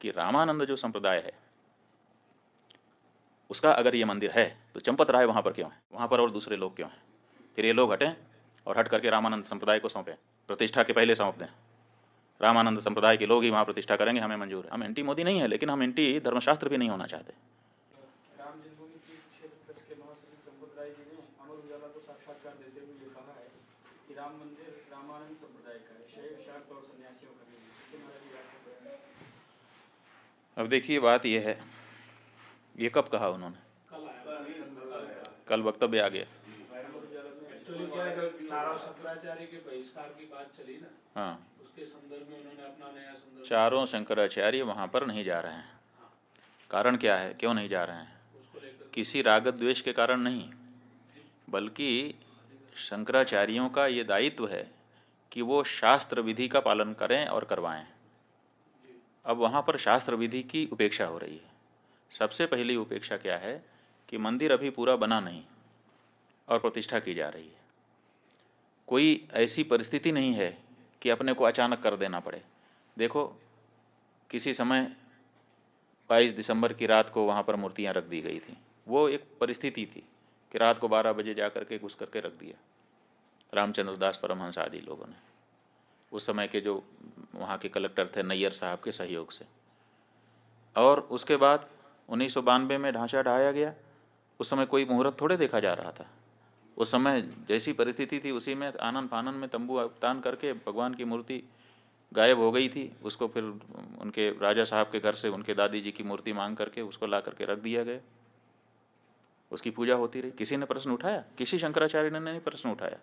कि रामानंद जो संप्रदाय है उसका अगर ये मंदिर है तो चंपत राय वहाँ पर क्यों है, वहाँ पर और दूसरे लोग क्यों हैं? फिर ये लोग हटें और हट करके रामानंद संप्रदाय को सौंपें, प्रतिष्ठा के पहले सौंप दें। रामानंद संप्रदाय के लोग ही वहाँ प्रतिष्ठा करेंगे, हमें मंजूर है। हम एंटी मोदी नहीं है, लेकिन हम एंटी धर्मशास्त्र भी नहीं होना चाहते। राम जन्मभूमि तीर्थ क्षेत्र ट्रस्ट के महासचिव चंपत राय जी ने अमर उजाला को साक्षात्कार देते हुए ये कहा है कि राम मंदिर रामानंद संप्रदाय का है, शैव शाक्त और सन्यासियों का नहीं है। इसके महाराज जी आपको बयान है। अब देखिए बात यह है, ये कब कहा उन्होंने? कल वक्तव्य आ गया। एक्चुअली क्या है, चारों शंकराचार्य के बहिष्कार की बात चली ना, हाँ, उसके संदर्भ में उन्होंने अपना नया संदर्भ। चारों शंकराचार्य वहाँ पर नहीं जा रहे हैं। कारण क्या है, क्यों नहीं जा रहे हैं? किसी राग द्वेष के कारण नहीं, बल्कि शंकराचार्यों का ये दायित्व है कि वो शास्त्र विधि का पालन करें और करवाएं। अब वहाँ पर शास्त्र विधि की उपेक्षा हो रही है। सबसे पहली उपेक्षा क्या है कि मंदिर अभी पूरा बना नहीं और प्रतिष्ठा की जा रही है। कोई ऐसी परिस्थिति नहीं है कि अपने को अचानक कर देना पड़े। देखो, किसी समय 22 दिसंबर की रात को वहाँ पर मूर्तियाँ रख दी गई थी। वो एक परिस्थिति थी कि रात को 12 बजे जा करके घुस करके रख दिया रामचंद्र दास परमहंस आदि लोगों ने, उस समय के जो वहाँ के कलेक्टर थे नैयर साहब के सहयोग से। और उसके बाद 1992 में ढांचा ढाया गया। उस समय कोई मुहूर्त थोड़े देखा जा रहा था। उस समय जैसी परिस्थिति थी उसी में आनन फानन में तंबू तान करके भगवान की मूर्ति गायब हो गई थी। उसको फिर उनके राजा साहब के घर से उनके दादी जी की मूर्ति मांग करके उसको ला करके रख दिया गया। उसकी पूजा होती रही। किसी ने प्रश्न उठाया? किसी शंकराचार्य ने नहीं प्रश्न उठाया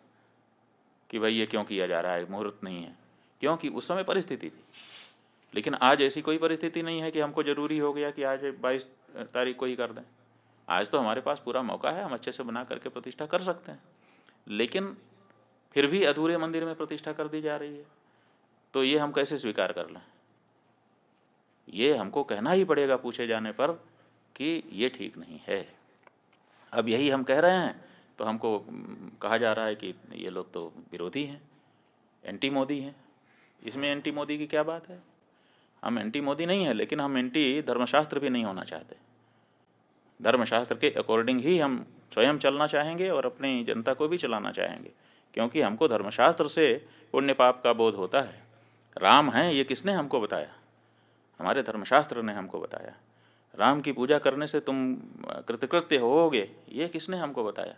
कि भाई ये क्यों किया जा रहा है, मुहूर्त नहीं है। क्योंकि उस समय परिस्थिति थी। लेकिन आज ऐसी कोई परिस्थिति नहीं है कि हमको ज़रूरी हो गया कि आज 22 तारीख को ही कर दें। आज तो हमारे पास पूरा मौका है, हम अच्छे से बना करके प्रतिष्ठा कर सकते हैं। लेकिन फिर भी अधूरे मंदिर में प्रतिष्ठा कर दी जा रही है, तो ये हम कैसे स्वीकार कर लें? ये हमको कहना ही पड़ेगा पूछे जाने पर कि ये ठीक नहीं है। अब यही हम कह रहे हैं तो हमको कहा जा रहा है कि ये लोग तो विरोधी हैं, एंटी मोदी हैं। इसमें एंटी मोदी की क्या बात है? हम एंटी मोदी नहीं है, लेकिन हम एंटी धर्मशास्त्र भी नहीं होना चाहते। धर्मशास्त्र के अकॉर्डिंग ही हम स्वयं चलना चाहेंगे और अपनी जनता को भी चलाना चाहेंगे, क्योंकि हमको धर्मशास्त्र से पुण्य पाप का बोध होता है। राम हैं ये किसने हमको बताया? हमारे धर्मशास्त्र ने हमको बताया। राम की पूजा करने से तुम कृतकृत्य होोगे, ये किसने हमको बताया?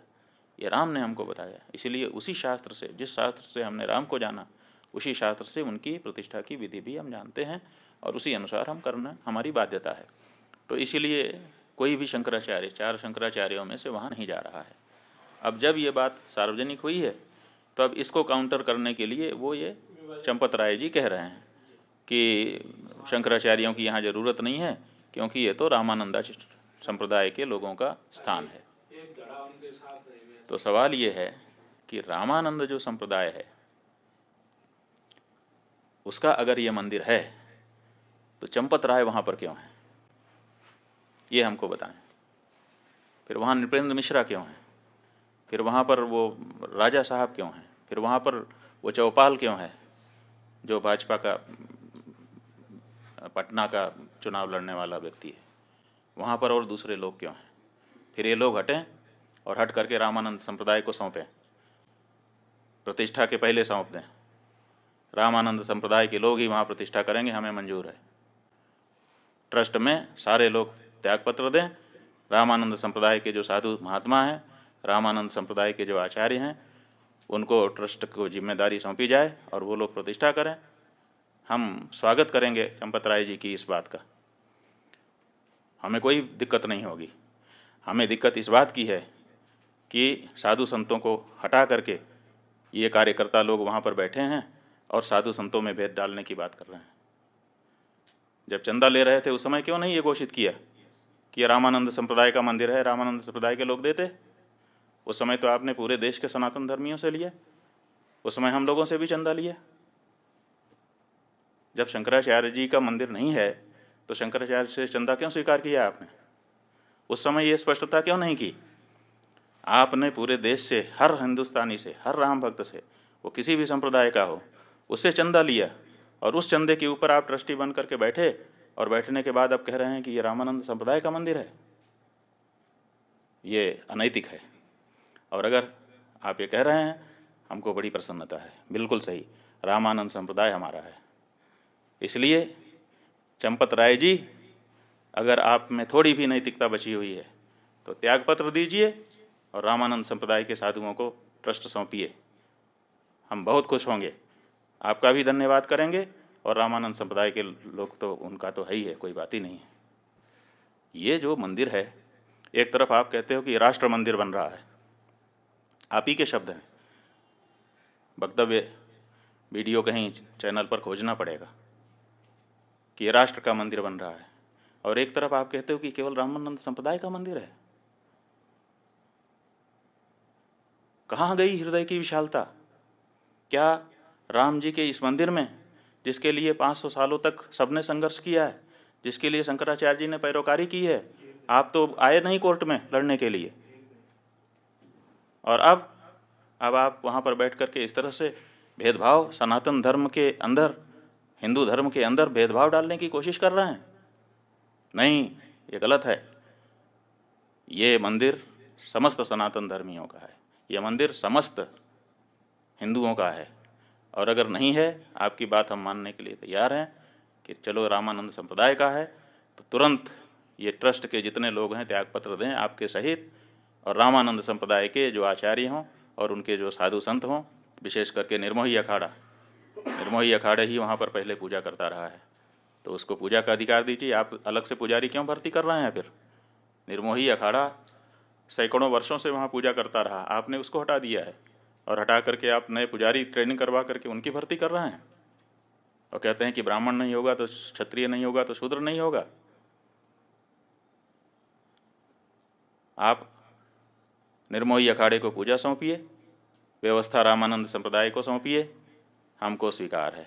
ये राम ने हमको बताया। इसलिए उसी शास्त्र से, जिस शास्त्र से हमने राम को जाना, उसी शास्त्र से उनकी प्रतिष्ठा की विधि भी हम जानते हैं और उसी अनुसार हम करना हमारी बाध्यता है। तो इसीलिए कोई भी शंकराचार्य, 4 शंकराचार्यों में से वहाँ नहीं जा रहा है। अब जब ये बात सार्वजनिक हुई है तो अब इसको काउंटर करने के लिए वो ये चंपत राय जी कह रहे हैं कि शंकराचार्यों की यहाँ ज़रूरत नहीं है, क्योंकि ये तो रामानंदा संप्रदाय के लोगों का स्थान है। तो सवाल ये है कि रामानंद जो संप्रदाय है उसका अगर ये मंदिर है तो चंपत राय वहाँ पर क्यों है, ये हमको बताएं। फिर वहाँ नृपेंद्र मिश्रा क्यों हैं? फिर वहाँ पर वो राजा साहब क्यों हैं? फिर वहाँ पर वो चौपाल क्यों है जो भाजपा का पटना का चुनाव लड़ने वाला व्यक्ति है? वहाँ पर और दूसरे लोग क्यों हैं? फिर ये लोग हटें और हट करके रामानंद संप्रदाय को सौंपें, प्रतिष्ठा के पहले सौंप दें। रामानंद संप्रदाय के लोग ही वहाँ प्रतिष्ठा करेंगे, हमें मंजूर है। ट्रस्ट में सारे लोग त्यागपत्र दें। रामानंद संप्रदाय के जो साधु महात्मा हैं, रामानंद संप्रदाय के जो आचार्य हैं, उनको ट्रस्ट को जिम्मेदारी सौंपी जाए और वो लोग प्रतिष्ठा करें। हम स्वागत करेंगे चंपत राय जी की इस बात का, हमें कोई दिक्कत नहीं होगी। हमें दिक्कत इस बात की है कि साधु संतों को हटा करके ये कार्यकर्ता लोग वहाँ पर बैठे हैं और साधु संतों में भेद डालने की बात कर रहे हैं। जब चंदा ले रहे थे उस समय क्यों नहीं ये घोषित किया कि रामानंद संप्रदाय का मंदिर है, रामानंद संप्रदाय के लोग देते? उस समय तो आपने पूरे देश के सनातन धर्मियों से लिया, उस समय हम लोगों से भी चंदा लिया। जब शंकराचार्य जी का मंदिर नहीं है तो शंकराचार्य से चंदा क्यों स्वीकार किया आपने? उस समय ये स्पष्टता क्यों नहीं की? आपने पूरे देश से, हर हिंदुस्तानी से, हर राम भक्त से, वो किसी भी संप्रदाय का हो, उससे चंदा लिया और उस चंदे के ऊपर आप ट्रस्टी बन करके बैठे और बैठने के बाद अब कह रहे हैं कि ये रामानंद संप्रदाय का मंदिर है, ये अनैतिक है। और अगर आप ये कह रहे हैं, हमको बड़ी प्रसन्नता है, बिल्कुल सही, रामानंद संप्रदाय हमारा है। इसलिए चंपत राय जी, अगर आप में थोड़ी भी नैतिकता बची हुई है तो त्यागपत्र दीजिए और रामानंद संप्रदाय के साधुओं को ट्रस्ट सौंपिए। हम बहुत खुश होंगे, आपका भी धन्यवाद करेंगे, और रामानंद संप्रदाय के लोग तो उनका तो है ही है, कोई बात ही नहीं है। ये जो मंदिर है, एक तरफ आप कहते हो कि राष्ट्र मंदिर बन रहा है, आप ही के शब्द हैं, वक्तव्य वीडियो कहीं चैनल पर खोजना पड़ेगा कि ये राष्ट्र का मंदिर बन रहा है, और एक तरफ आप कहते हो कि केवल रामानंद संप्रदाय का मंदिर है। कहाँ गई हृदय की विशालता? क्या राम जी के इस मंदिर में, जिसके लिए 500 सालों तक सबने संघर्ष किया है, जिसके लिए शंकराचार्य जी ने पैरोकारी की है, आप तो आए नहीं कोर्ट में लड़ने के लिए, और अब आप वहाँ पर बैठ कर के इस तरह से भेदभाव, सनातन धर्म के अंदर, हिंदू धर्म के अंदर भेदभाव डालने की कोशिश कर रहे हैं। नहीं, ये गलत है। ये मंदिर समस्त सनातन धर्मियों का है, ये मंदिर समस्त हिंदुओं का है, और अगर नहीं है, आपकी बात हम मानने के लिए तैयार हैं कि चलो रामानंद संप्रदाय का है, तो तुरंत ये ट्रस्ट के जितने लोग हैं त्यागपत्र दें आपके सहित, और रामानंद संप्रदाय के जो आचार्य हों और उनके जो साधु संत हों, विशेष करके निर्मोही अखाड़ा ही वहाँ पर पहले पूजा करता रहा है, तो उसको पूजा का अधिकार दीजिए। आप अलग से पुजारी क्यों भर्ती कर रहे हैं? फिर निर्मोही अखाड़ा सैकड़ों वर्षों से वहाँ पूजा करता रहा, आपने उसको हटा दिया है, और हटा करके आप नए पुजारी ट्रेनिंग करवा करके उनकी भर्ती कर रहे हैं, और कहते हैं कि ब्राह्मण नहीं होगा तो क्षत्रिय नहीं होगा तो शूद्र नहीं होगा। आप निर्मोही अखाड़े को पूजा सौंपिए, व्यवस्था रामानंद संप्रदाय को सौंपिए, हमको स्वीकार है।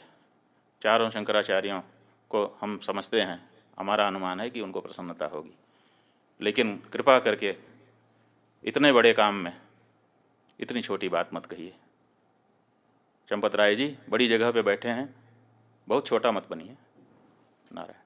चारों शंकराचार्यों को हम समझते हैं, हमारा अनुमान है कि उनको प्रसन्नता होगी, लेकिन कृपा करके इतने बड़े काम में इतनी छोटी बात मत कहिए। चंपत राय जी बड़ी जगह पे बैठे हैं, बहुत छोटा मत बनिए। नारायण।